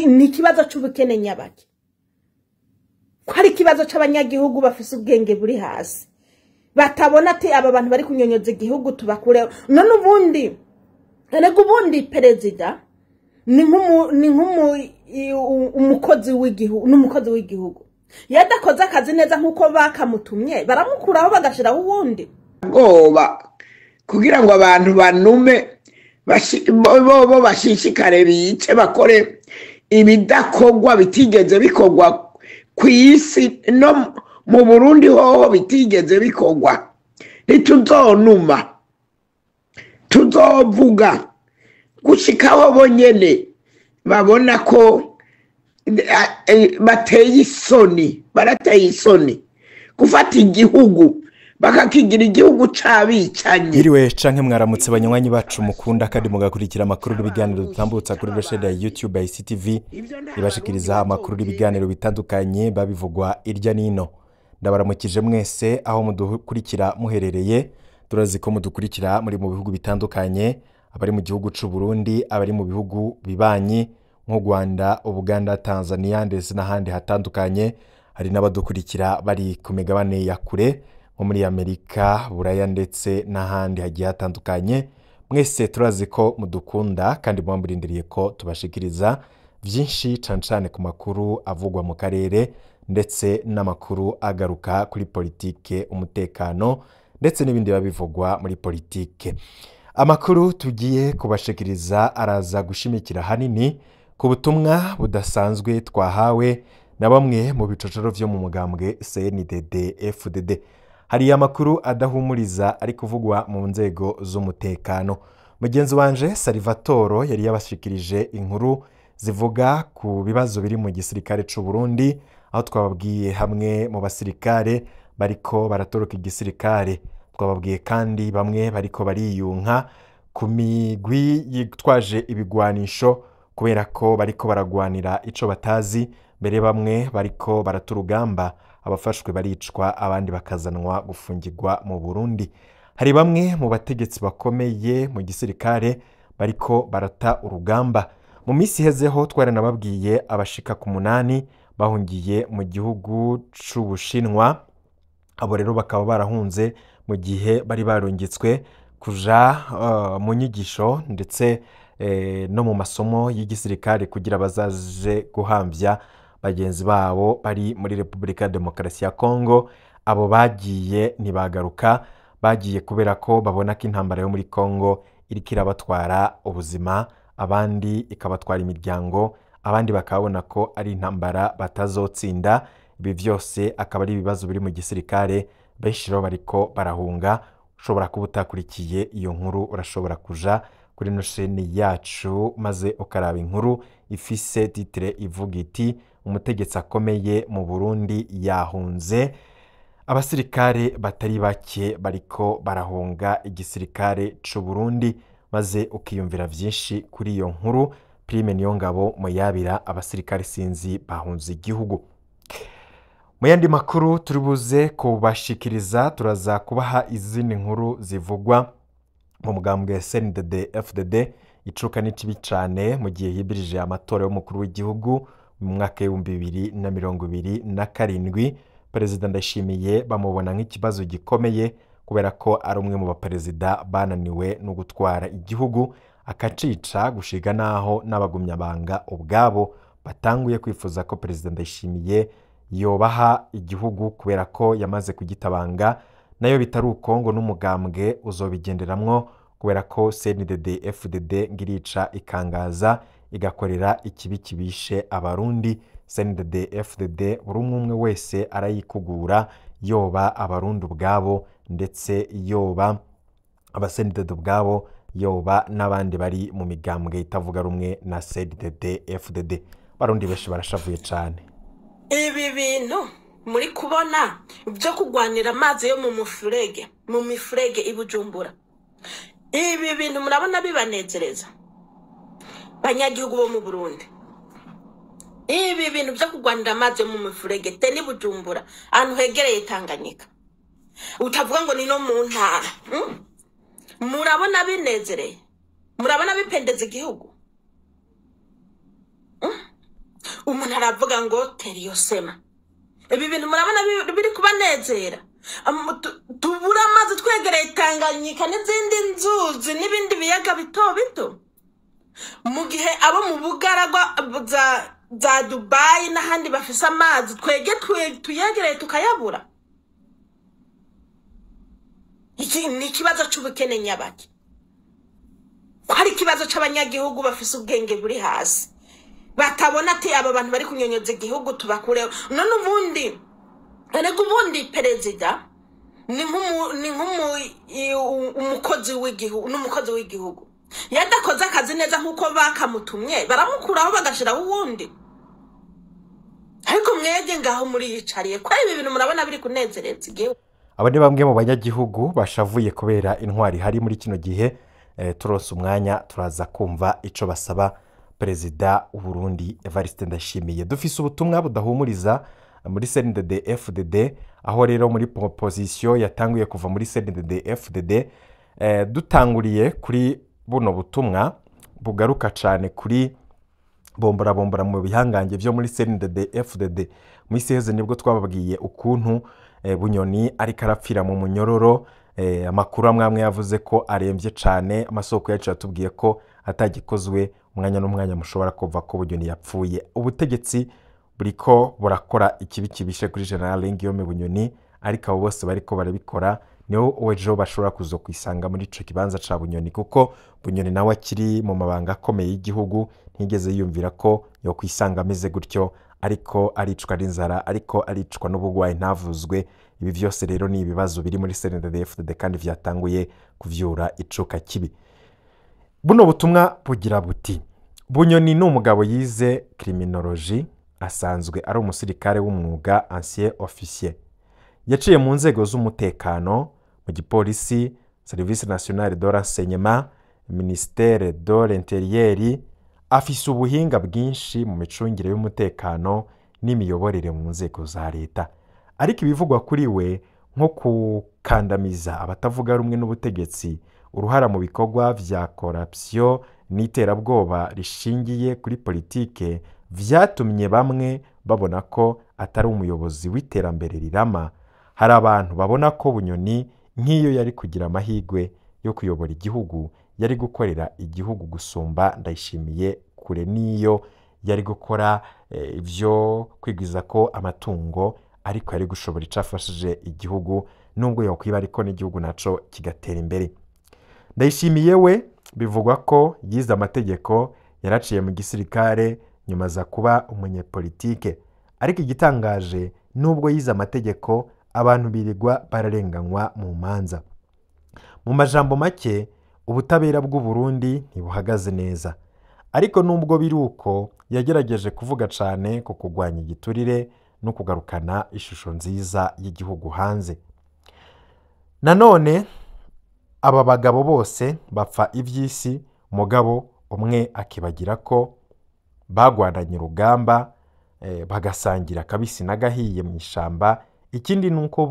ni kibazo c'ubukene nyabaki ko ari kibazo c'abanyagihugu bafise ubwenge buri hasi batabona ati aba bantu bari kunyonyoza igihugu tubakure none ubundi perezida ni umukozi w'igihugu yadakoze akazi neza nkuko bakamutumye baramukuraho bagashiraho uwundi ngoba kugira ngo abantu banume bo bashishikare bice bakore ibidakogwa bitigeze bikogwa kwisi no mu Burundi hoho bitigeze bikogwa nituzonuma tuzovuga gushikaho bonyene babona ko barateye isoni gufata igihugu bakakigira igihugu cabicanye. Iriwe canke mwaramutse banywanyi bacu mukunda kandi mugakurikira amakuru n'ibiganiro dutambutsa kuri chaîne ya YouTube ya ICTV ibashikiriza amakuru n'ibiganiro bitandukanye babivugwa irya nino. Ndabaramukije mwese aho mudukurikira muherereye, turazi ko mudukurikira muri mu bihugu bitandukanye, abari mu gihugu c'u Burundi, abari mu bihugu bibanyi nko Rwanda, Uganda, Tanzania ndetse n'ahandi hatandukanye. Hari n'abadukurikira bari ku migabane ya kure nko muri Amerika, Buraya ndetse n'ahandi hagiye hatandukanye. Mwese turazi ko mudukunda kandi mwamburindiriye ko tubashikiriza byinshi cancane ku makuru avugwa mu karere ndetse n'amakuru agaruka kuri politike, umutekano ndetse n'ibindi babivugwa muri politike. Amakuru tugiye kubashikiriza araza gushimikira hanini ku butumwa budasanzwe twahawe na bamwe mu bicocoro vyo mu mugambwe CNDD-FDD. Hari amakuru adahumuriza ari kuvugwa mu nzego z'umutekano. Mugenzi wanje Salvatore yari yabashikirije inkuru zivuga ku bibazo biri mu gisirikare c'u Burundi, aho twababwiye hamwe mu basirikare bariko baratoroka igisirikare. Twababwiye kandi bamwe bariko bariyunka ku migwi yitwaje ibigwanisho kubera ko bariko baragwanira ico batazi, mbere bamwe bariko baraturugamba, abafashwe baricwa abandi bakazanwa gufungirwa mu Burundi. Hari bamwe mu bategetsi bakomeye mu gisirikare bariko barata urugamba. Mu misi hezeho twaranababwiye abashika ku 8 bahungiye mu gihugu c'Ubushinwa. Abo rero bakaba barahunze mu gihe bari barungitswe kuja mu nyigisho ndetse no mu masomo y'igisirikare kugira bazaje guhamvya bagenzi babo bari muri Republika Demokarasi ya Kongo. Abo bagiye ntibagaruka, bagiye kubera ko babona ko intambara yo muri Kongo iriko irabatwara ubuzima, abandi ikabatwara imiryango, abandi bakabona ko ari intambara batazotsinda. Ibi vyose akaba ari ibibazo biri mu gisirikare, benshi rero bariko barahunga. Ushobora kuba utakurikiye iyo nkuru, urashobora kuja kuri no chaîne yacu maze ukaraba inkuru ifise titre ivuga iti umutegetsi akomeye mu Burundi yahunze. Abasirikare batari bake bariko barahunga igisirikare c'u Burundi, maze ukiyumvira vyinshi kuri iyo nkuru. Prime Niyongabo Muyabira, abasirikare sinzi bahunze igihugu. Mu yandi makuru turibuze kubashikiriza, turaza kubaha izindi nkuru zivugwa mu mugambwe CNDD-FDD. Icuka n'ikibi cane mu gihe hibirije amatora y'umukuru w'igihugu mu mwaka wa 2027. Perezida Ndayishimiye bamubona nk'ikibazo gikomeye kubera ko ari umwe mu baperezida bananiwe no gutwara igihugu, akacica gushiga naho n'abagumyabanga ubwabo batanguye kwifuza ko Perezida Ndayishimiye yobaha igihugu kubera ko yamaze kugitabanga. Nayo bitari ukongo n'umugambwe uzobigenderamwo kubera ko CNDD-FDD ngirica ikangaza igakorera ikibi kibishe abarundi. CNDD-FDD buri umwe wese arayikugura, yoba abarundi ubwabo ndetse yoba abaSNDD ubwabo, yoba n'abandi bari mu migambwe itavuga rumwe na CNDD-FDD. Barundi benshi barashavuye cane. Ibi bintu muri kubona byo kugwanira amazi yo mu mifurege ibujumbura, ibi bintu murabona bibanezereza banyagihugu bo mu Burundi? Ibi bintu byo kugwanira amazi yo mu mifurege te ni Bujumbura, ahantu hegereye Tanganyika, utavuga ngo ni no mu ntara. Murabona binezereye? Murabona bipendeza igihugu? umuntu aravuga ngo teriyo sema. Ibi bintu murabona biri kubanezera. Tubura amazi twegereye Tanganyika n'izindi nzuzi n'ibindi biyaga bito bito. Mu gihe abo mu bugaragwa za Dubai n'ahandi bafise amazi tuyegereye tukayabura. Iki ni ikibazo c'ubukene nyabaki. Ko hari ikibazo c'abanyagihugu bafise ubwenge buri hasi. Batabona ati aba bantu bari kunyonyoza igihugu tubakureho. None ubundi perezida ni umukozi w'igihugu n'umukozi w'igihugu. Yadakoze akazi neza nkuko bakamutumye baramukuraho bagashiraho uwundi. Ariko mwege ngaho muri yicariye kwa ibi bintu murabona biri kunezereza igihugu. Aba ni bamwe mu banyagihugu bashavuye kubera intwari hari muri kino gihe. Turose umwanya turaza kumva ico basaba Perezida w'u Burundi Evariste Ndayishimiye. Dufise ubutumwa budahumuriza muri CNDD FDD, aho rero muri proposition yatanguye kuva muri CNDD FDD. Dutanguriye kuri buno butumwa bugaruka cyane kuri bombora mu bihangange byo muri CNDD FDD. Mu iseze nibwo twababwiye ukuntu Bunyoni ari karapfira mu munyororo. Amakuru amwe yavuze ko arembye cyane. Amasoko yacu yatubwiye ko atagikozwe umwanya n'umwanya mushobora kuva ko Bunyoni yapfuye. Ubutegetsi buriko burakora ikibi kibishe kuri General Ngiyome Bunyoni, ariko abo bose bariko barabikora niho wejo bashobora kuzo kwisanga muri ico kibanza ca Bunyoni, kuko Bunyoni nawe akiri mu mabanga akomeye y'igihugu ntigeze yiyumvira ko yo kwisanga ameze gutyo, ariko aricwa n'inzara, ariko aricwa n'ubugwayi ntavuzwe. Ibi byose rero ni ibibazo biri muri CNDD FDD kandi vyatanguye kuvyura icuka kibi. Buno butumwa bugira buti: Bunyoni ni umugabo yize criminologie, asanzwe ari umusirikare w'umwuga, ancien officier. Yaciye mu nzego z'umutekano, mu gipolisi, Service National de Renseignement, Ministère de l'Intérieur. Afise ubuhinga bwinshi mu micungire y'umutekano n'imiyoborere mu nzego za leta. Ariko ibivugwa kuri we nko kukandamiza abatavuga rumwe n'ubutegetsi, uruhara mu bikorwa vya corruption n'iterabwoba rishingiye kuri politike, vyatumye bamwe babona ko atari umuyobozi w'iterambere rirama. Hari abantu babona ko Bunyoni nk'iyo yari kugira amahigwe yo kuyobora igihugu, yari gukorera igihugu gusumba Ndayishimiye kure niyo yari gukora ivyo kwigwiza ko amatungo, ariko yari gushobora icafashije igihugu nubwo yokwiba ariko n'igihugu naco kigatera imbere. Ndayishimiye we bivugwa ko yize amategeko, yaraciye mu gisirikare, nyuma za kuba umunyepolitike. Ariko igitangaje nubwo yize amategeko, abantu birigwa bararenganywa mu manza. Mu majambo make, ubutabera bw'u Burundi ntibuhagaze neza. Ariko nubwo biruko yagerageje kuvuga cyane ku kugwanya igiturire no kugarukana ishusho nziza y'igihugu hanze. Nanone aba bagabo bose bapfa ivy'isi, mugabo umwe akibagira ko bagwananye urugamba, bagasangira kabisi nagahiye mu ishamba. Ikindi nuko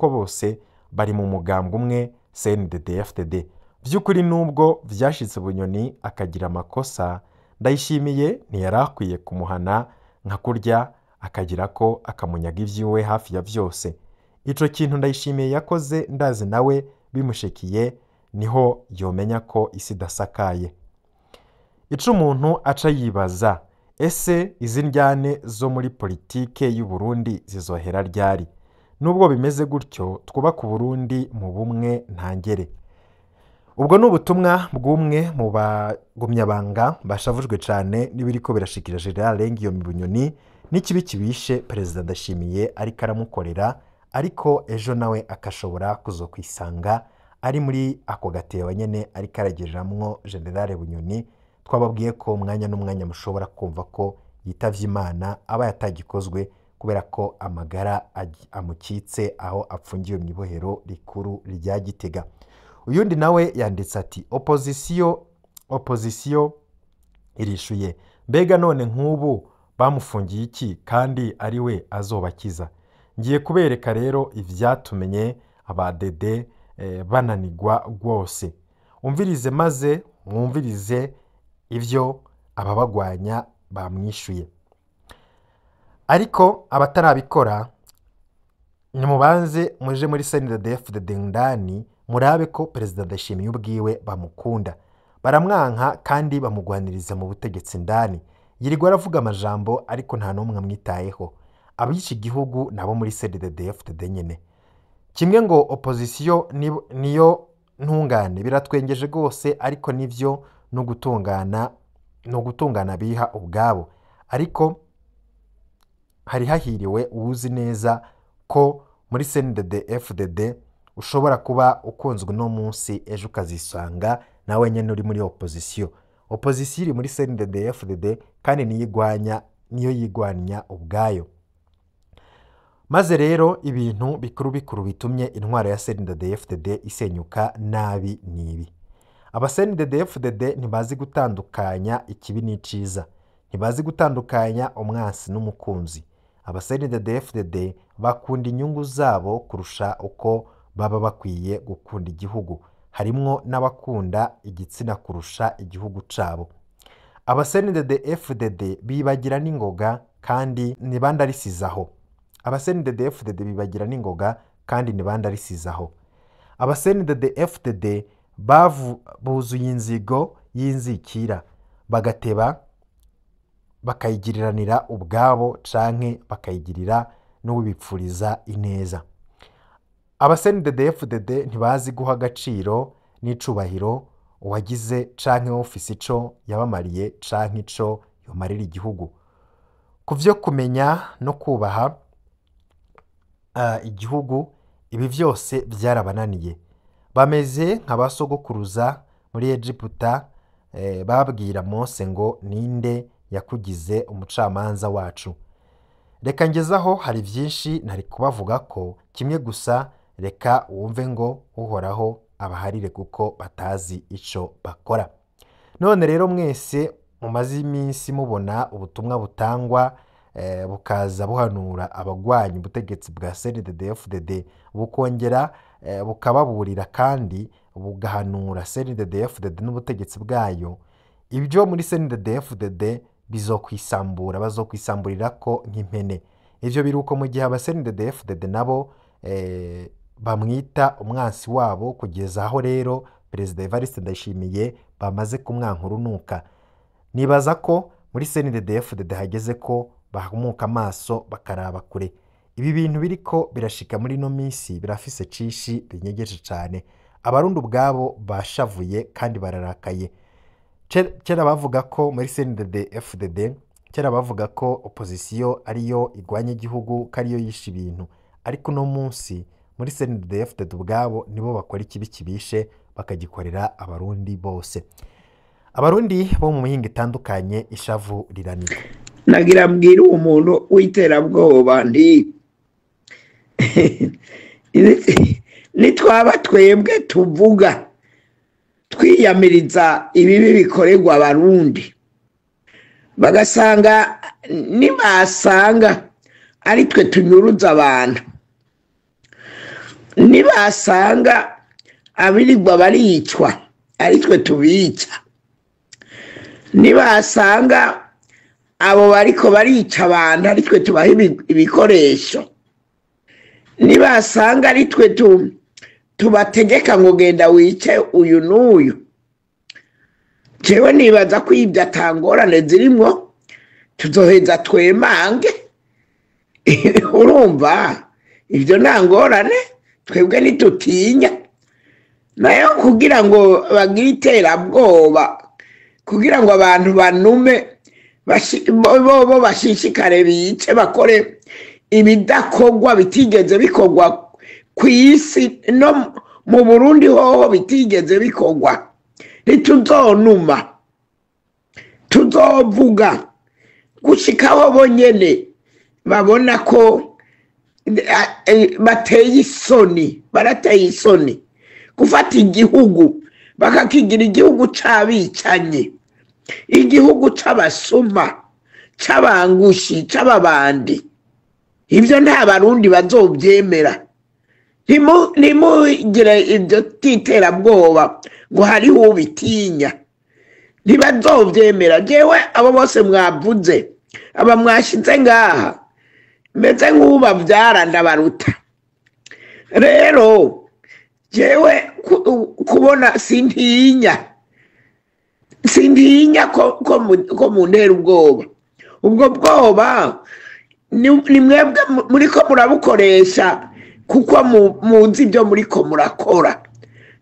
bose bari mu mugambwe umwe, CNDD FDD. Byukuri nubwo vyashitse Bunyoni akagira amakosa, Ndayishimiye ntiyarakwiye kumuhana nka kurya akagira ko akamunyaga ivyiwe hafi ya vyose. Ico kintu Ndayishimiye yakoze ndazi nawe bimushikiye, niho yomenya ko isi dasakaye. Ico umuntu aca yibaza, ese izi njyane zo muri politike y'u Burundi zizohera ryari? Nubwo bimeze gutyo, twubaka Burundi mu bumwe ntangere. Ubwo n'ubutumwa bw'umwe mu bagumyabanga bashavujwe cyane n'ibiriko birashikira General Ngiyome Bunyoni n'ikibi kibishe Perezida Ndayishimiye ariko aramukorera, ariko ejo nawe akashobora kuzokwisanga ari muri ako gatebo nyene ariko aragejeramwo General Bunyoni. Twababwiye ko umwanya n'umwanya mushobora kumva ko yitavye Imana, aba yatagikozwe kubera ko amagara amukitse aho apfungiwe mu ibohero rikuru rya Gitega. Uyundi nawe yanditse ati opposition irishuye, mbega none nk'ubu bamufungiye iki kandi ari we azobakiza? Ngiye kubereka rero ivyatumenye abadede bananigwa rwose. Umvirize maze mwumvirize ivyo ababagwanya bamwishuye. Ariko abatarabikora nimubanze muje muri CNDD-FDD ndani murabe ko Perezida Ndayishimiye ubwiwe bamukunda, baramwanka kandi bamugwaniriza mu butegetsi ndani. Yirirwa aravuga amajambo ariko nta n'umwe amwitayeho. Abici igihugu nabo muri CNDD-FDD nyene. Kimwe ngo opposition niyo ntungane biratwengeje gose, ariko nivyo no gutungana biha ubwabo. Ariko hari hahiriwe uwuzi neza ko muri CNDD-FDD ushobora kuba ukunzwe no munsi ejo ukazisanga nawe nyene uri muri opposition. Opposition iri muri CNDD-FDD kandi niyo yigwanya ubwayo. Maze rero ibintu bikuru bitumye intwaro ya CNDD-FDD isenyuka nabi nibi. Aba CNDD-FDD ntibazi gutandukanya ikibi n'iciza, ntibazi gutandukanya umwansi n'umukunzi. Aba CNDD-FDD bakunda inyungu zabo kurusha uko baba bakwiye gukunda igihugu. Harimwo n'abakunda igitsina kurusha igihugu cabo. Aba CNDD-FDD bibagira n'ingoga kandi nibandarisizaho. Aba CNDD-FDD bibagira n'ingoga kandi nibandarisizaho. Aba CNDD-FDD buzuye inzigo y'inzikira, bagateba bakayigiriranira ubwabo canke bakayigirira n'ubipfuriza ineza. Aba CNDD-FDD ntibazi guha agaciro n'icubahiro uwagize canke ofisi ico yabamariye canke ico yomarira igihugu. Kuvyo kumenya no kubaha igihugu, ibi vyose byarabananiye. Bameze nk'abasogokuruza muri Egiputa babwira Mose ngo ninde yakugize umucamanza wacu. Reka ngezaho hari vyinshi nari kubavuga ko, kimwe gusa reka wumve ngo uhoraho abaharire kuko batazi ico bakora. None rero mwese mumaze iminsi mubona ubutumwa butangwa bukaza buhanura abagwanya ubutegetsi bwa CNDD-FDD, bukongera bukababurira kandi bugahanura CNDD-FDD n'ubutegetsi bwayo. Ibyo muri CNDD-FDD bazokwisamburira ko nk'impene. Ivyo biruko mu gihe aba CNDD-FDD nabo bamwita umwansi wabo, kugeza aho rero Perezida Evariste Ndayishimiye bamaze kumwanka urunuka. Nibaza ko muri CNDD-FDD hageze ko bahumuka amaso bakaraba kure. Ibi bintu biriko birashika muri no minsi birafise cishi binyegeje cyane. Abarundi ubwabo bashavuye kandi bararakaye. Kera bavuga ko muri CNDD-FDD, kera bavuga ko opposition ariyo igwanya igihugu, kariyo yisha ibintu. Ariko no munsi muri CNDD-FDD ubwabo nibo bakora ikibi kibishe bakagikorera abarundi bose. Abarundi bo mu mihinga itandukanye ishavu riranira. Nagira mbwira umuntu w'iterabwoba ndi nitwaba twebwe tuvuga twiyamiriza ibibi bikorerwa abarundi, bagasanga nibasanga ari twe tunyuruza abantu, nibasanga abirirwa baricwa ari twe tubica, nibasanga abo bariko barica abantu ari twe tubaha ibikoresho, nibasanga ari twe tubategeka ngo genda wice uyu n'uyu, jewe nibaza ko ibyo atangorane zirimwo, tuzoheza twemange. Urumva ibyo nta ngorane, twebwe nitutinya. Nayo kugira ngo bagire iterabwoba, kugira ngo abantu banume bo bashishikare bice bakore ibidakorwa bitigeze bikorwa ku isi no mu Burundi hoho bitigeze bikorwa, ntituzonuma, tuzovuga gushikaho bonyene babona ko bateye isoni, barateye isoni gufata igihugu bakakigira igihugu c'abicanye, igihugu c'abasuma, c'abangushi, c'ababandi. Ibyo nta barundi bazobyemera. Ntimugire ibyo titerabwoba ngo hariho ubitinya. ntibazovyemera. Jewe abo bose mwavuze aba mwashize ngaha meze nk'ubavyara ndabaruta. Rero jewe kubona sintinya ko muntera ubwoba. Ubwo bwoba ni mwebwe muriko murabukoresha kuko muzi ibyo muriko murakora.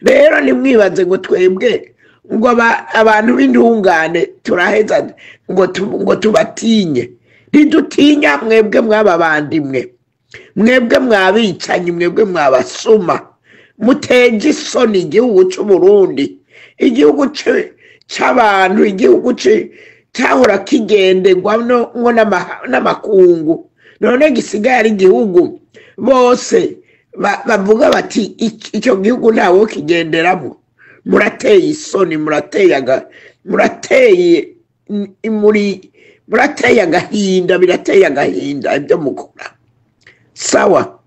Rero nimwibaze ngo twebwe ngo abantu b'intungane turaheza ngo tubatinye. Ntidutinya mwebwe mwababandimwe, mwebwe mwabicanyi, mwebwe mwabasuma muteje isoni igihugu c'Uburundi, igihugu c'abantu, igihugu cyahora kigenderwa ngo n'amakungu, none gisigaye ari igihugu bose bavuga bati icyo gihugu ntawo kigenderamo. Murateye isoni, murateye agahinda, birateye agahinda ibyo mukora. Sawa,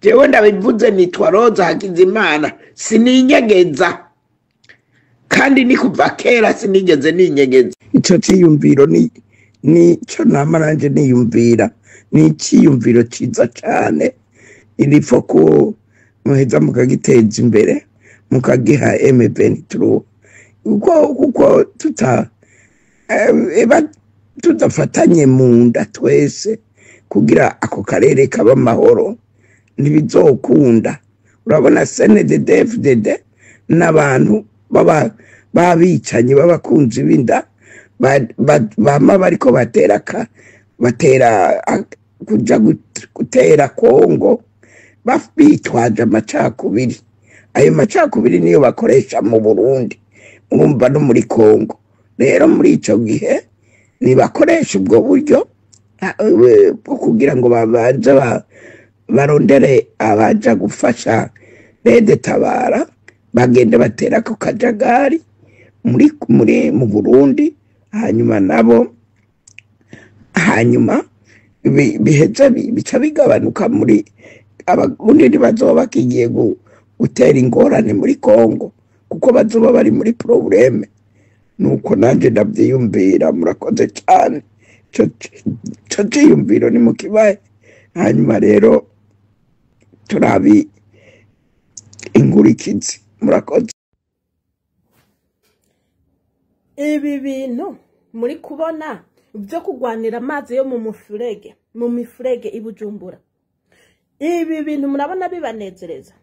jewe ndabivuze nitwa Roza Hakizimana, sininyegeza kandi ni kuva kera sinigeze ninyegeza. Ico ciyumviro ni cyo namaranje niyumvira, ni ciyumviro ciza cyane. Irifo ko muheza mukagiteza imbere mukagiha M23 kuko tutafatanye mu nda twese kugira ako karere kaba amahoro ntibizokunda. Urabona CNDD-FDD n'abantu babicanyi b'abakunzi b'inda bama bariko batera kuja gutera Kongo bitwaje amacakubiri. Ayo macakubiri niyo bakoresha mu Burundi, urumva no muri Kongo. Rero muri ico gihe nibakoresha ubwo buryo bwo kugira ngo babaza barondere abaja gufasha Rede Tabara, bagende batera ko kajagari mu Burundi, hanyuma biheza bica bigabanuka muri abarundi ntibazoba bakigiye gutera ingorane muri Kongo kuko bazoba bari muri probleme. Nuko nanje ndavyiyumvira. Murakoze cyane, co ciyumviro ni mukibaye. Hanyuma rero turabi ingurikizi. Murakoze. Ibi bintu muri kubona byo kugwanira amazi yo mu mifurege i Bujumbura, ibi bintu murabona bibanezereza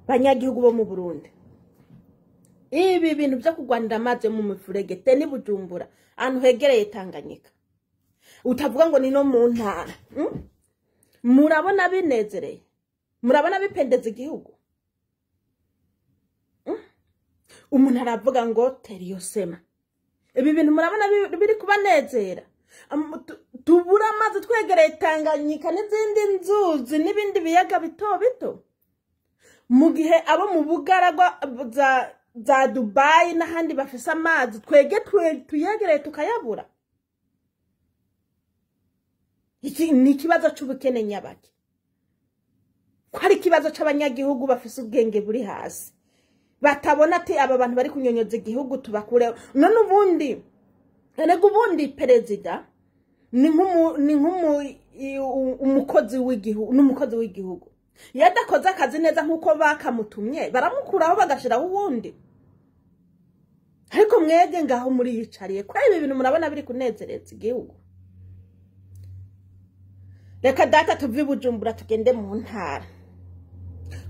banyagihugu bo mu Burundi? Ibi bintu byo kugwanira amazi yo mu mifurege te ni Bujumbura, ahantu hegereye Tanganyika, utavuga ngo ni no mu ntara. Murabona binezereye? Murabona bipendeza igihugu? Umuntu aravuga ngo teriyo sema. Ibi bintu murabona biri kubanezera? Tubura amazi twegereye Tanganyika n'izindi nzuzi n'ibindi biyaga bito bito, mu gihe abo mu Bugaragwa za Dubai n'ahandi bafise amazi twege tuyegereye tukayabura. Iki ni kibazo c'ubukene nyabaki, ko ari kibazo c'abanyagihugu bafise ubwenge buri hasi, batabona ati aba bantu bari kunyonyoza igihugu tubakureho. None ubundi perezida ni umukozi w'igihugu, yadakoze akazi neza nkuko bakamutumye baramukuraho bagashiraho uwundi. Ariko mwege ngaho muri yicariye kwa ibi bintu murabona biri kunezereza igihugu. Reka data tuvi Bujumbura tugende mu ntara.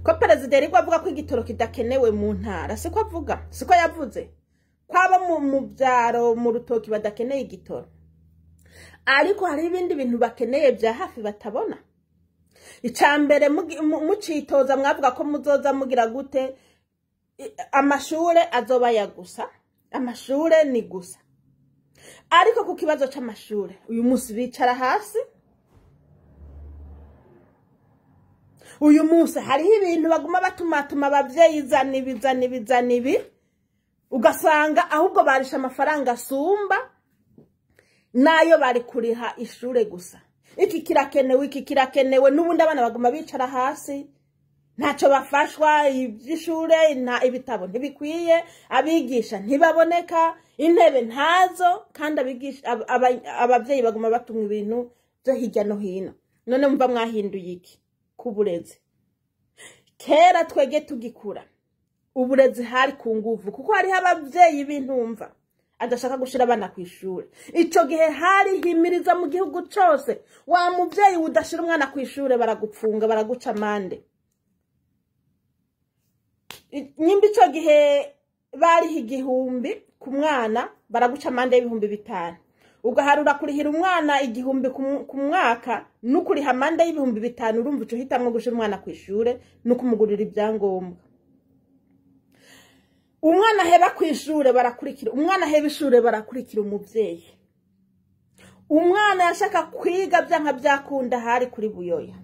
Ko perezida riko avuga ko igitoro kidakenewe mu ntara, siko avuga, siko yavuze kwaba mu byaro mu rutoki badakeneye igitoro, ariko hari ibindi bintu bakeneye bya hafi batabona. Icambere mucitoza mwavuga ko muzoza mugira gute amashure azoba yagusa, amashure ni gusa. Ariko ku kibazo c'amashure uyu munsi bicara hasi, uyu munsi hariho ibintu baguma batumatuma abavyeyi zana ibi, ugasanga ahubwo barisha amafaranga asumba nayo bari kuriha ishure gusa. Iki kirakenewe n'ubundi abana baguma bicara hasi ntacyo bafashwa, iby'ishure nta ibitabo ntibikwiye, abigisha ntibaboneka, intebe ntazo, kandi ababyeyi baguma batumwa ibintu byo hirya no hino. None mva mwahinduye iki kuburezi? Kera twege tugikura uburezi hari ku nguvu, kuko hariho ababyeyi b'intumva adashaka gushira abana ku ishuri. Ico gihe hari himiriza mu gihugu cyose, wa mubyeyi udashira umwana ku ishuri baragupfunga, baraguca amande. Nyimba ico gihe bari igihumbi ku mwana, baraguca amande y'ibihumbi 5. Ugaharura kurihira umwana igihumbi ku mwaka, n'ukuriha amande y'ibihumbi 5, urumva uco hitamwe gushira umwana ku ishuri no kumugurira ibyangombwa. Umwana heba ku ishuri barakurikira, umwana heba ishuri barakurikira umuvyeyi. Umwana yashaka kwiga byanka byakunda hari kuri Buyoya,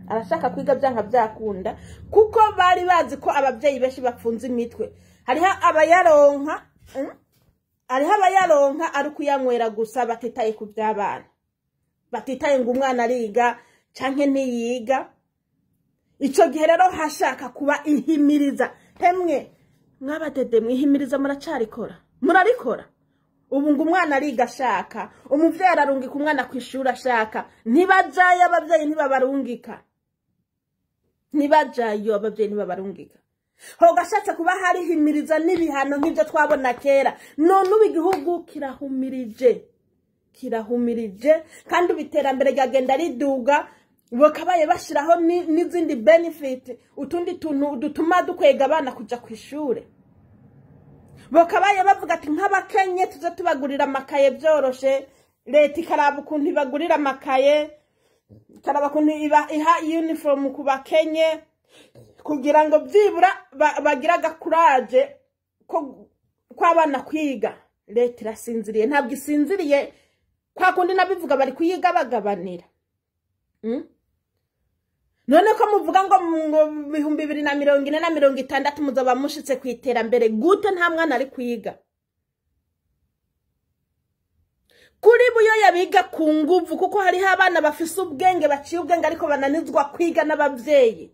arashaka kwiga byanka byakunda, kuko bari bazi ko ababyeyi benshi bapfunze imitwe. Hariho abayaronka ari kuyanywera gusa, batitaye ku by'abana, batitaye ngo umwana ariga canke ntiyiga. Ico gihe rero hashaka kuba ihimiriza. Hemwe mwabadede mwihimiriza muracarikora, murarikora. Ubu ngo umwana ariga ashaka, umuvyeyi ararungika umwana ku ishuri ashaka, ntibajaye abavyeyi ntibabarungika, ntibajayo abavyeyi ntibabarungika. Ho gashatse kuba hari himiriza n'ibihano nk'ibyo twabona kera. None ubu igihugu kirahumirije, kandi ubiterambere ryagenda riduga, bakabaye bashiraho n'izindi benefit, utundi tuntu dutuma dukwega abana kuja ku ishuri. Bakabaye bavuga ati nk'abakenye tuze tubagurira amakaye byoroshe, leta ikaraba ukuntu ibagurira amakaye, ikaraba ukuntu iha uniform ku bakenye, kugira ngo byibura bagira gakuraje ko abana kwiga. Leta irasinziriye, ntabwo isinziriye kwa kundi nabivuga bari kuyiga bagabanira. None ko muvuga ngo 2040 na 2060 muzaba mushitse ku iterambere gute nta mwana ari kwiga? Kuri Buyoya biga ku nguvu, kuko hariho abana bafise ubwenge, baciye ubwenge ariko bananizwa kwiga n'abavyeyi.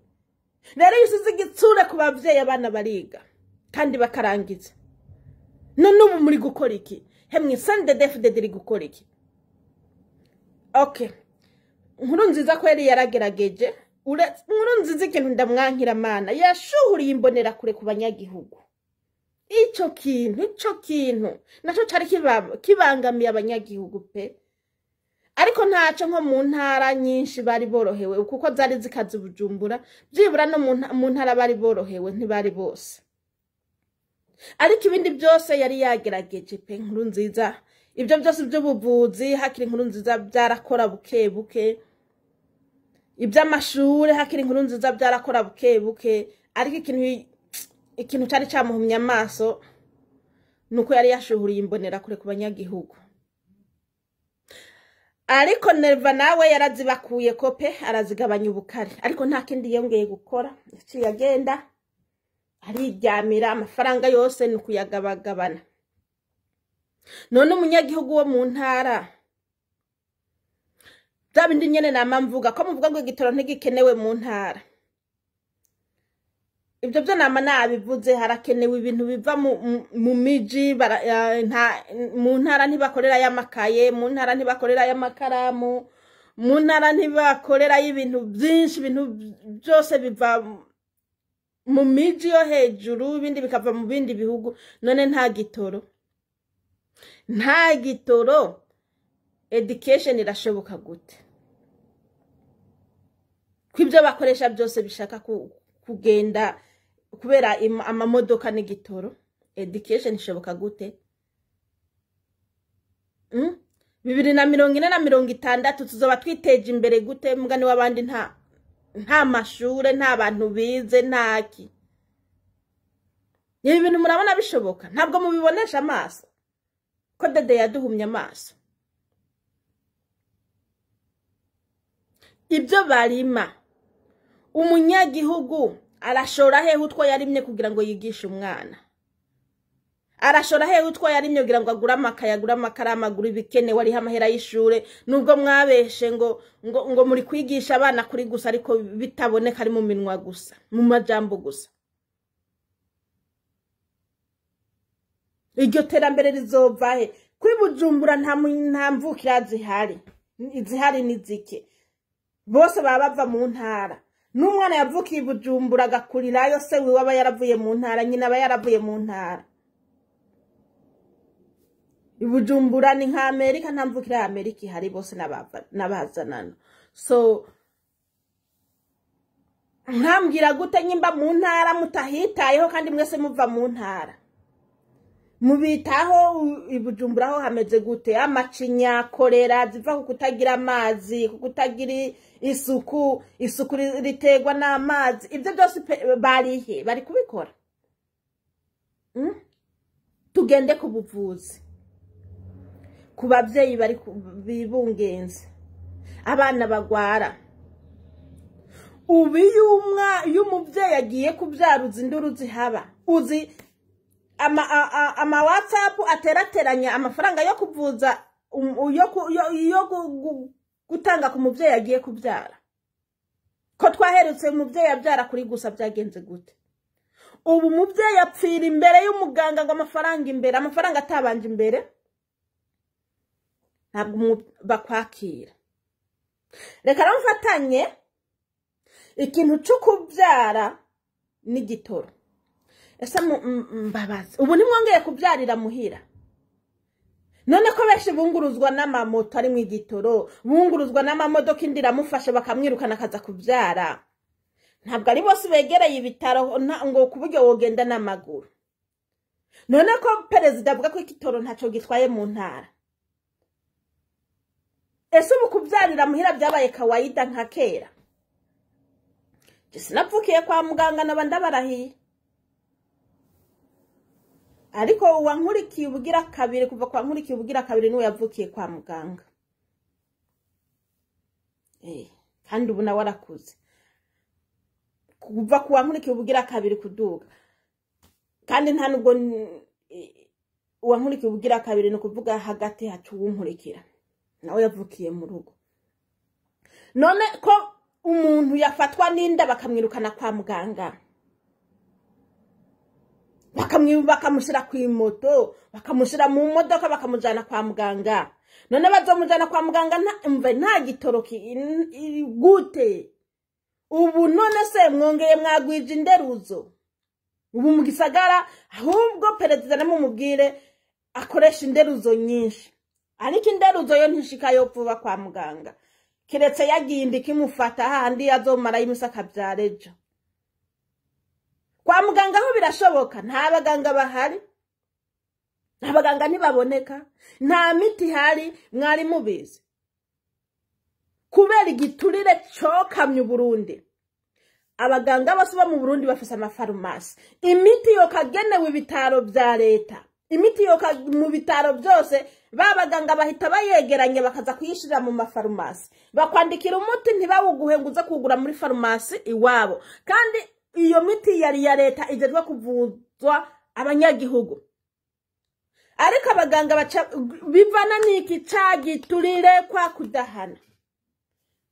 Rero yusize igitsure ku bavyeyi, abana bariga kandi bakarangiza. None ubu muri gukora iki? Hemwe SNDD-FDD iri gukora iki? Okay, Nkurunziza kweri yaragerageje. Nkurunziza ikintu ndamwankira mana, yashuhuriye imbonera kure ku banyagihugu. Ico kintu naco cari kibangamiye abanyagihugu pe. Ariko ntaco nko mu ntara nyinshi bari borohewe, kuko zari zikazi Bujumbura, byibura no mu ntara bari borohewe, ntibari bose. Ariko ibindi byose yari yagerageje pe Nkurunziza. Ibyo byose by'ubuvuzi hakiri Nkurunziza byarakora buke. Iby'amashuri hakiri Nkurunziza byarakora buke. Ariko ikintu cyari cyamuhumye amaso nuko yari yashuhuriye imbonera kure ku banyagihugu. Ariko Neva nawe yarazibakuye ko pe, arazigabanya ubukare. Ariko nta kindi yongeye gukora, yaciye agenda ariryamira, amafaranga yose nukuyagabagabana. None umunyagihugu wo mu ntara, byabindi nyene namamvuga ko muvuga ngo igitoro ntigikenewe mu ntara. Ibyo byo nama nabivuze, harakenewe ibintu biva mu miji, mu ntara ntibakorera y'amakaye, mu ntara ntibakorera y'amakaramu, mu ntara ntibakorera y'ibintu byinshi, ibintu byose biva mu miji yo hejuru, ibindi bikava mu bindi bihugu. None nta gitoro, education irashoboka gute? Kwibyo bakoresha byose bishaka kugenda kubera amamodoka n'igitoro, education ishoboka gute? 2040 na 2060 tuzoba twiteje imbere gute? Mugani w'abandi nta mashure, nta bantu bize, ntaki. Ibi bintu murabona bishoboka? Ntabwo mubibonesha amaso ko Dede yaduhumye amaso. Ibyo barima, umunyagihugu arashora hehe utwo yarimye kugira ngo yigishe umwana? arashora hehe utwo yarimye kugira ngo agura amakaye agura amakaramu agura ibikenewe ariho amahera y'ishure nubwo mwabeshe ngo muri kwigisha abana kuri gusa ariko bitaboneka ari mu minwa gusa mu majambo gusa. Iryo terambere rizova he? Kuri Bujumbura nta mvukira zihari nizike bose baba bava mu ntara. N'umwana yavukiye Bujumbura agakurirayo se wiwe aba yaravuye mu ntara nyina aba yaravuye mu ntara. Bujumbura ni nka Amerika nta mvukira ya Amerika ihari bose n'abazanano. So ntambwira gute nyimba mu ntara mutahitayeho kandi mwese muva mu ntara. Mubitaho Bujumbura ho hameze gute? Amacinya, kolera ziva ku kutagira amazi, ku kutagira isuku ritegwa n'amazi. Ibyo byose barihe bari kubikora. Tugende ku buvuzi, ku bavyeyi bari bibungenze, abana bagwara. Ubu y'umuvyeyi agiye kubyara induru zihaba uzi ama WhatsApp aterateranya amafaranga yo kuvuza yo gutanga ku muvyeyi agiye kubyara. Ko twaherutse umuvyeyi abyara kuri gusa byagenze gute? Ubu umuvyeyi apfira imbere y'umuganga ngo amafaranga atabanje imbere ntabwo bakwakira. Reka ramfatanye ikintu cyo kubyara n'igitoro. Ese mbabazi ubu nimwongeye kubyarira muhira? None ko benshi bunguruzwa n'amamoto ari mu igitoro, bunguruzwa n'amamodoka indira mufashe bakamwirukana akaza kubyara. Ntabwo ari bose begereye ibitaro ngo kuburyo wogenda n'amaguru. None ko perezida avuga ko igitoro ntaco gitwaye mu ntara. Ese ubu kubyarira muhira byabaye kawaida nka kera? Sinapfukiye kwa muganga nabanda barahiye. Ariko wankurikiye ubugira kabiri kuva kwa nkurikiye ubugira kabiri niwe yavukiye kwa muganga. Kandi ubu na warakuze. Kuva kwa nkurikiye ubugira kabiri kuduga. Kandi nta nubwo wankurikiye ubugira kabiri no kuvuga hagati hacu wunkurikira. Nawe yavukiye mu rugo. None ko umuntu yafatwa n'inda bakamwirukana kwa muganga. Bakamushira ku imoto, bakamushira mu modoka bakamujana kwa muganga. None bazomujana kwa muganga nta gitoro gute? Ubu none se mwongeye mwagwije inderuzo. Ubu mu gisagara ahubwo perezida namumubwire akoresha inderuzo nyinshi. Ariko inderuzo yo ntishika yo vuba kwa muganga. Kiretse yagiye ndikimufata handi yazomara yimusaka byarejo. Kwa muganga ho birashoboka nta baganga bahari. Nta baganga ntibaboneka, nta miti hari mwari mubizi. Kubera igiturire cyokamye Burundi. Abaganga bose bo mu Burundi bafise amafarumasi. Imiti yo kagenewe ibitaro bya leta. Imiti yo mu bitaro byose babaganga bahita bayegeranye bakaza kuyishira mu mafarumasi. Bakwandikira umuti ntibawuguhe nguza kugura muri farumasi iwabo. Kandi iyo miti yari ya leta ijejwe kuvuzwa abanyagihugu. Ariko abaganga baca bivana niki cagiturire kwa kudahana.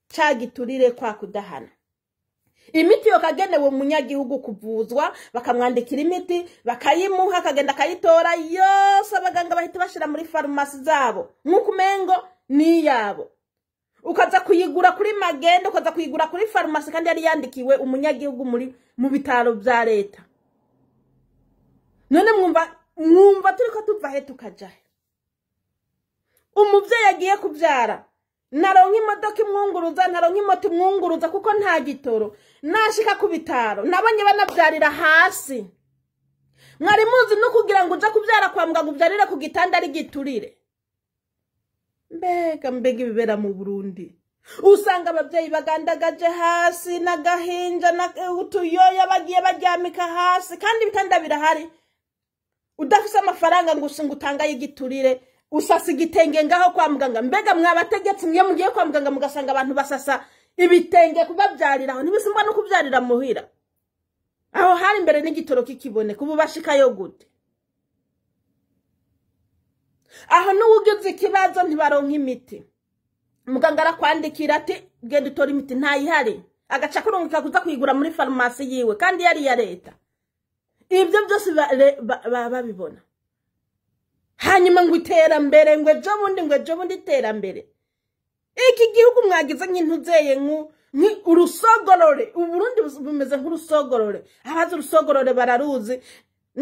Cagiturire kwa kudahana. Imiti yo kagenewe umunyagihugu kuvuzwa bakamwandikira imiti bakayimuha akagenda akayitora yose abaganga bahita bashira muri farumasi zabo nkuko mengo ni yabo. Ukaza kuyigura kuri magendo, ukaza kuyigura kuri farumasi kandi yari yandikiwe umunyagihugu mu bitaro bya leta. None mwumva turiko tuva he tukaja he? Umuvyeyi yagiye kubyara naronka imodoka imwunguruza, naronka imoto imwunguruza kuko nta gitoro. Nashika ku bitaro nabonye banabyarira hasi. Mwari muzi no kugira ngo uja kubyara kwa muganga ubyarira ku gitanda ari giturire. Mbega ibibera mu Burundi. Usanga abavyeyi bagandagaje hasi n'agahinja na utuyoya bagiye baryamika hasi kandi bitanda birahari. Udafise amafaranga ngo utanga yigiturire usasa igitenge ngaho kwa muganga. Mbega mwabategetse mwe mugiye kwa muganga mugasanga abantu basasa ibitenge kubabyariraho nibisumba no kubyarira muhira. Aho hari imbere n'igitoro kikibone kubu bashika yo gute. aho n'ugize ikibazo ntibaronka imiti muganga arakwandikira ati genda utora imiti ntayihari agaca kurungika kuza kuyigura muri farumasi yiwe kandi yari ya leta ibyo byose babibona hanyuma ngo iterambere ngo ejo bundi iterambere iki gihugu mwagize nk'intuzeye urusogorore uburundi bumeze nk'urusogorore abazi urusogorore bararuzi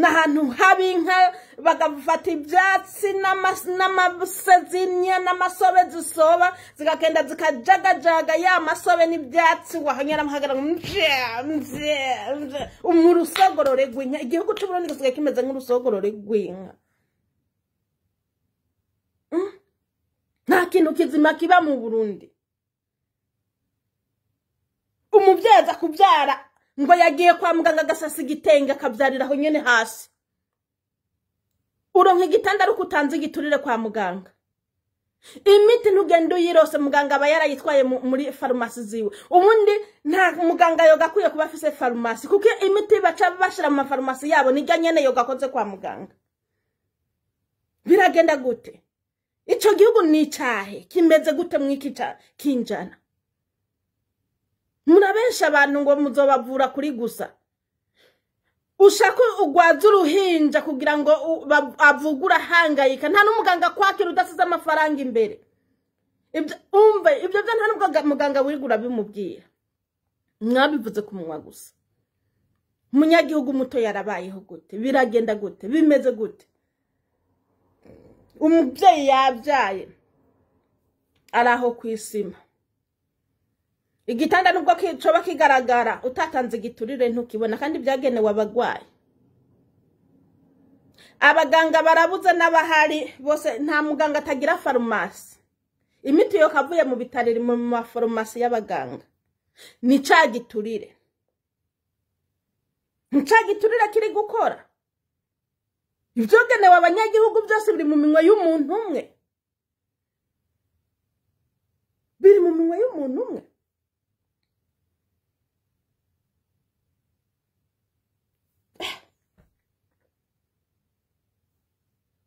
n'ahantu habi inka bagafata ibyatsi n'amasezinya n'amasobe zisoba zigakenda zikajagajaga ya masobe n'ibyatsi wahanyara muhagara urusogorore rw'inka igihugu cy'uburundi gisigaye kimeze nk'urusogorore rw'inka nta kintu kizima kiba mu Burundi umubyeyi aza kubyara ngo yagiye kwa muganga agasasa igitenge akabyarira aho nyene hasi uronka igitanda ari kutanze igiturire kwa muganga imiti ntugenda uyirose muganga aba yarayitwaye muri farumasi ziwe ubundi nta muganga yoga kwiye kuba afise farumasi kuko imiti baca bashira mu farumasi yabo nijya nyene yoga koze kwa muganga biragenda gute ico gihugu ni cyahe kimeze gute mwiki kinjana murabesha abantu ngo muzobavura kuri gusa ushaka ugwaza uruhinja kugira ngo avugura hangayika nta n'umuganga kwakira udasize amafaranga imbere ibyo nta n'ubwo muganga wigura bimubwira mwabivuze ku munwa gusa umunyagihugu muto yarabayeho gute biragenda gute bimeze gute umubyeyi yabyaye araho kwisima igitanda nubwo kicoba kigaragara utatanze igiturire ntukibona kandi byagenewe abagwayi abaganga barabuze n'abahari bose nta muganga atagira farumasi imiti yo kavuye mu bitaro iri mu mafarumasi y'abaganga ni ca giturire kiri gukora ibyogenewe abanyagihugu byose biri mu minwe y'umuntu umwe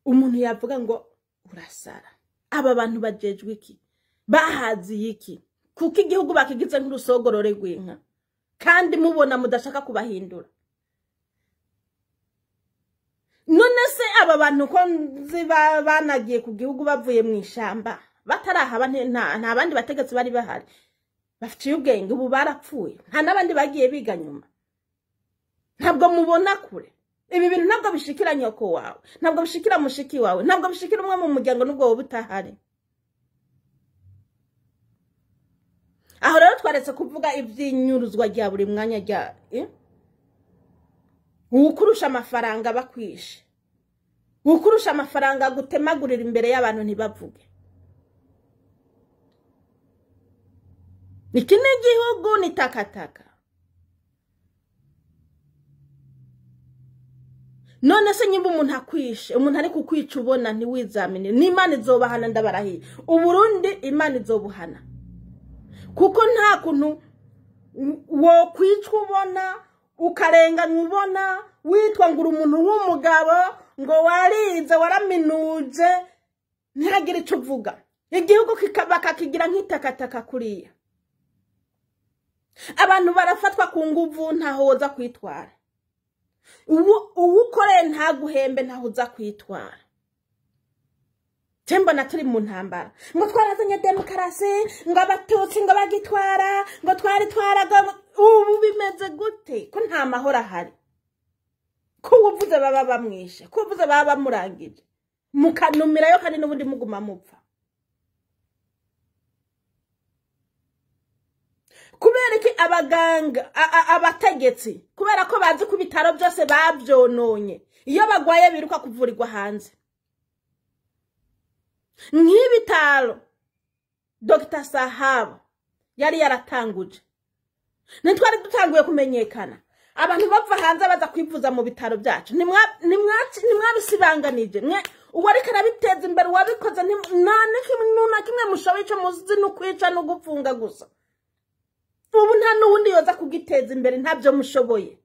umuntu yavuga ngo urasara aba bantu bajejwe iki bahaziye iki kuko igihugu bakigize nk'urusogorore rw'inka kandi mubona mudashaka kubahindura none se aba bantu ko banagiye ku gihugu bavuye mu ishamba batarahaba nta bandi bategetsi bari bahari bafitiye ubwenge ubu barapfuye nta n'abandi bagiye biga nyuma ntabwo mubona kure ibi bintu ntabwo bishikira nyoko wawe ntabwo bishikira mushiki wawe ntabwo bishikira umwe mu muryango n'ubwo wowe utahari aho rero twaretse kuvuga iby'inyuruzwa rya buri mwanya rya ukurusha amafaranga bakwishe ukurusha amafaranga gutemagurira imbere y'abantu ntibavuge iki ni igihugu ni takataka none se nyimba umuntu akwishe umuntu ari kukwica ubona ntiwizamine n'Imana izobahana ndabarahiye uburundi Imana izobuhana kuko nta kuntu wo kwicwa ubona ukarengana ubona witwa ngo umuntu w'umugabo ngo warize waraminuje ntihagire icyo uvuga igihugu bakakigira nk'itakataka kuriya abantu barafatwa ku nguvu ntaho woza kwitwara uwukoreye ntaguhembe ntaho uza kwitwara tembo na turi mu ntambara ngo twarazanye demokarasi ngo abatutsi ngo bagitwara ngo twaraga ubu bimeze gute ko nta mahoro ahari ko uvuze baba bamwishe ko uvuze baba bamurangije mukanumirayo kandi n'ubundi muguma mupfa kubera iki abaganga abategetsi kubera ko bazi ku bitaro byose babyononye iyo bagwaye biruka kuvurirwa hanze nk'ibitaro Dr. Sahabo yari yaratanguje ntitwari dutanguye kumenyekana abantu bapfa hanze baza kwivuza mu bitaro byacu nimwabisibanganije uwari karabiteza imbere wabikoze nta kimwe mushoboye cyo muzi no kwica no gupfunga gusa ubu nta n'ubundi yoza kugiteza imbere ntabyo mushoboye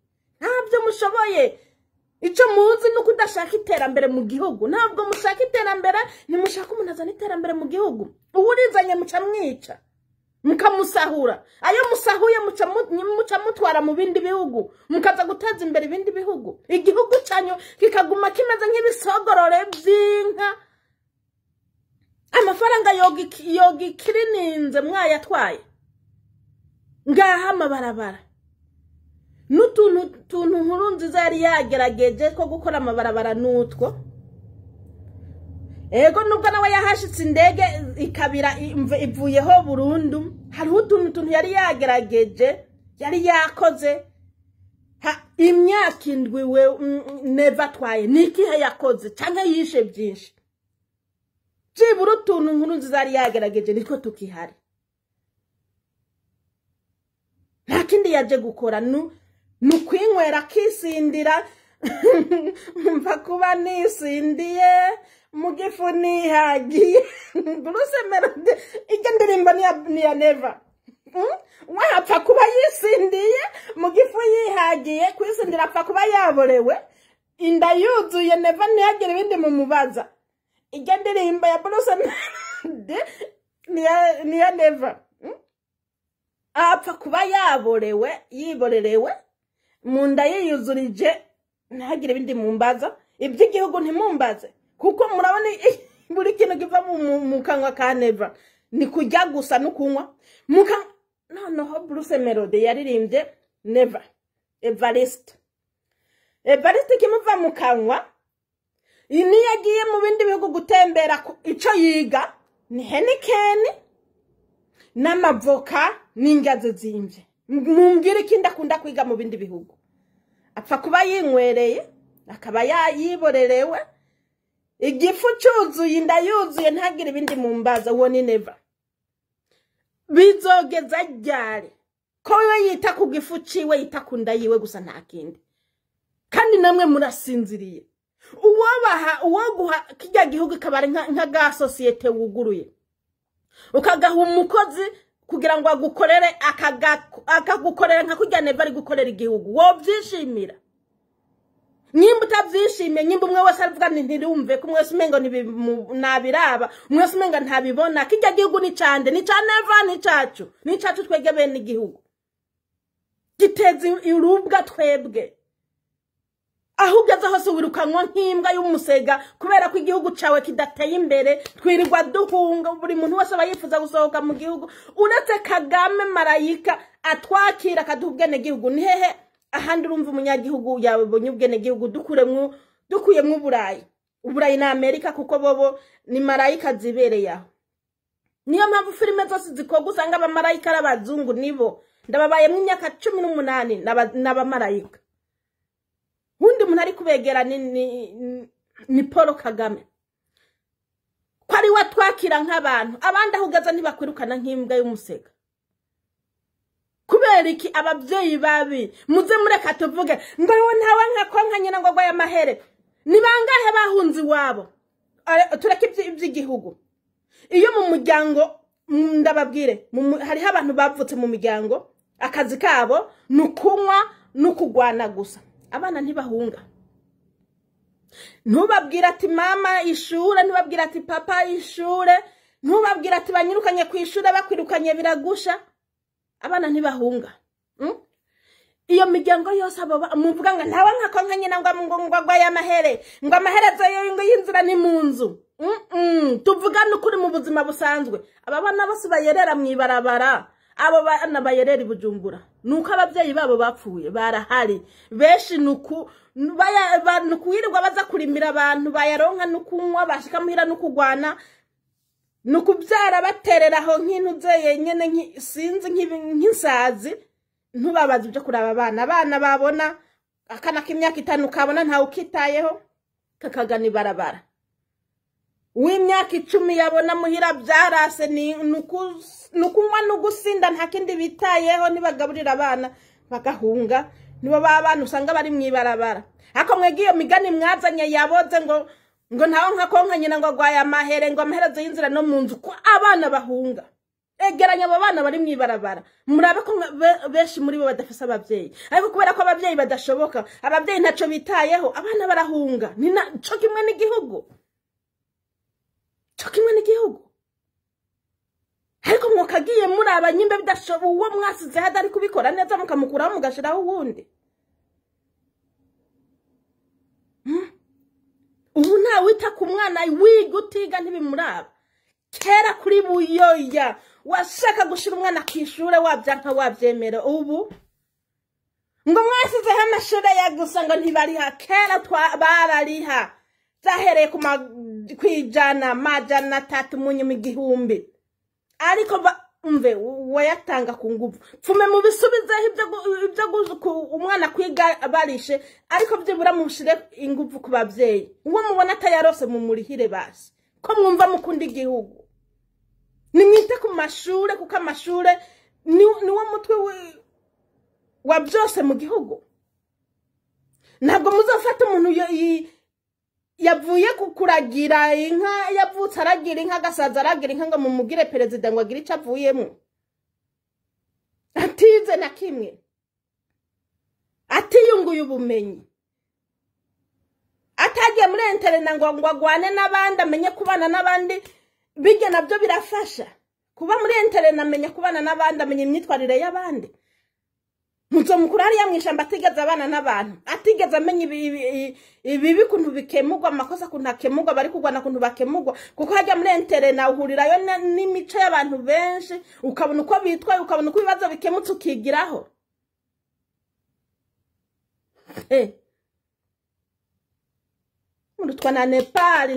Ico muzi nuko udashaka iterambere mu gihugu. Ntabwo mushaka iterambere, nimushaka umuntu azana iterambere mu gihugu. Uburizanye muca mwica. Mukamusahura. Ayo musahuye muca mutwara mu bindi bihugu. Mukaza guteza imbere ibindi bihugu. Igihugu cyanyu kikaguma kimeze nk'ibisogorore by'inka. Amafaranga yogikirininze mwayatwaye. Ngaha amabarabara. N'utuntu nkuru nziza yari yagerageje ko gukora amabarabara n'utwo. Ego nubwo nawe yahashitse indege ikabira ivuyeho burundu, hariho utuntu yari yagerageje, yari yakoze imyaka indwi we Neva atwaye. Nikihe yakoze cyangwa yishe byinshi? Byibura utuntu nkuru nziza yari yagerageje nitwo tukihari. Nta kindi yaje gukora nukwinywera kisindira. Mva kuba nisindiye mu gifu nihagiye. Bruce Melody ijya ndirimba ni ya Neva. Wapfa kuba yisindiye mu gifu yihagiye, kwisindira apfa kuba yaborewe, inda yuzuye Neva ntihagire ibindi mu mubaza. Ijya ndirimba ya Bruce Melody ni ya Neva. Apfa kuba yiborerewe, mu nda yiyuzurije, ntihagire ibindi mumbaza. Iby'igihugu ntimumbaze, kuko murabona buri kintu kiva mu kanwa ka Neva ni kujya gusa no kunywa. Noneho Bruce Melody yaririmbye Neva Evariste kimuva mu kanwa. Ini yagiye mu bindi bihugu gutembera, ico yiga ni Heineken n'amavoka n'ingazi zimvye. Mumbwire ikindi akunda kwiga mu bindi bihugu. Apfa kuba yinywereye, akaba yiborerewe, igifu cyuzuye, inda yuzuye, ntagire ibindi mumbaza. Uwo ni Neva. Bizogeza ryari ko we yita ku gifu ciwe, yita ku nda yiwe gusa nta kindi? Kandi namwe murasinziriye. Uwoguha kijya gihugu kabari nka ga societe wuguruye, ukagaha umukozi kugira ngo agukorere akagukorera nka kujya Neva ari gukorera igihugu, wo byishimira? Nyimba utavyishimiye, nyimba umwe wese avuga ntirumve ko mwese umengo nabiraba, mwese umenga ntabibona. Kijya gihugu ni cande, ni ca Neva, ni cacu twege bene igihugu. Giteza irubwa twebwe. Aho ugeze hose wirukanwa nk'imbwa y'umusega kubera ko igihugu cawe kidateye imbere. Twirirwa duhunga, buri muntu wese bayifuza gusohoka mu gihugu. Uretse Kagame marayika atwakira akaduhubwene gihugu, ni hehe ahandi urumva umunyagihugu yawe bonye ubwene gihugu dukuyemwo Uburayi na Amerika, kuko bobo ni marayika zibereye aho. Niyo mpamvu filime zose zikoga usanga abamarayika n'abazungu nibo. Ndababaye mu myaka 18 n'abamarayika. Undi umuntu ari kubegera ni Paul Kagame. Ko ari we twakira nk'abantu, abandi ahugeza ntibakwirukana nk'imbwa y'umusega. Kubera iki ababyeyi babi muze mureka tuvuge ngo ntawe nka nyina ngo agwaye amahere? Ni bangahe bahunze iwabo? Tureke iby'igihugu. Iyo mu muryango ndababwire, hariho abantu bavutse mu miryango, akazi kabo nukunywa nukugwana gusa. Abana ntibahunga. Ntubabwira ati mama ishure, ntubabwira ati papa ishure, ntubabwira ati banyirukanye ku ishure bakwirukanye biragusha. Abana ntibahunga. Iyo miryango yose abo muvuga ngo ntawe nka nyina ngo agwaye amahere, ngo amaherezo y'inzira ni mu nzu. Tuvugana ukuri mu buzima busanzwe. Aba bana bose bayerera mwibarabara, abo bana bayerera i Bujumbura, nuko ababyeyi babo bapfuye barahari. Beshi nukuwirirwa baza kurimira abantu, bayaronka nukunywa, bashika muhira nukugwana, nukubyara batereraho nk'intuzeye nyene sinzi nk'insazi. Ntubabaze byo kuraba abana babona akana k'imyaka 5 kabona ntawe ukitayeho, kakagana ibarabara. W'imyaka 10 yabona muhira byarase nukunywa nugusinda nta kindi bitayeho, nibagaburira abana bagahunga. Nibo babana usanga bari mwibarabara. Ako mwegiyo migani mwazanye yaboze ngo ntawe nka nyina ngo agwaye amahere, ngo amaherezo y'inzira no mu nzu, ko abana bahunga. egeranya abo bana bari mwibarabara murabe ko benshi muri bo badafise abavyeyi ariko kubera ko abavyeyi badashoboka abavyeyi ntaco bitayeho abana barahunga ni co kimwe n'igihugu ariko mwokagiye muri abanyimbe bidashoboka uwo mwasize hadari kubikora neza mukamukuraho mugashiraho uwundi ubu nta wita ku mwana wiga utiga ntibimuraba kera kuri buyoya washaka gushira umwana kw'ishure wabyanka wabyemera ubu ngo mwasizeho amashure yagusanga ntibariha kera barariha zahereye kwijana majana 3 mu nyuma 1000 ariko umve wayatanga ku nguvu pfume mu bisubizeho ibyo umwana kwiga barishe ariko byibura mushire inguvu ku bavyeyi uwo mubona atayarose mu murihire basi ko mwumva mukunda igihugu nimwite ku mashure kuko amashure niwo mutwe wa byose mu gihugu ntabwo muzofata umuntu yavuye kukuragira inka yavutse aragira inka gasaza aragira inka ngo mumugire perezida ngo agire ico avuyemo atize na kimwe atiyunguye ubumenyi atagiye muri internet ngo agwane n'abandi amenye kubana n'abandi bijye nabyo birafasha kuba muri internet amenye kubana n'abandi amenye imyitwarire y'abandi muzo mukuru ari yamwishamba atigeze abana n'abantu atigeze amenye ibi kuntu bikemugwa amakosa kuntu akemugwa bari kugwana kuntu bakemugwa kuko hajya muri internet uhurirayo n'imico y'abantu benshi ukabona uko bitwaye ukabona uko ibibazo bikemutse ukigiraho murutwa na Nepal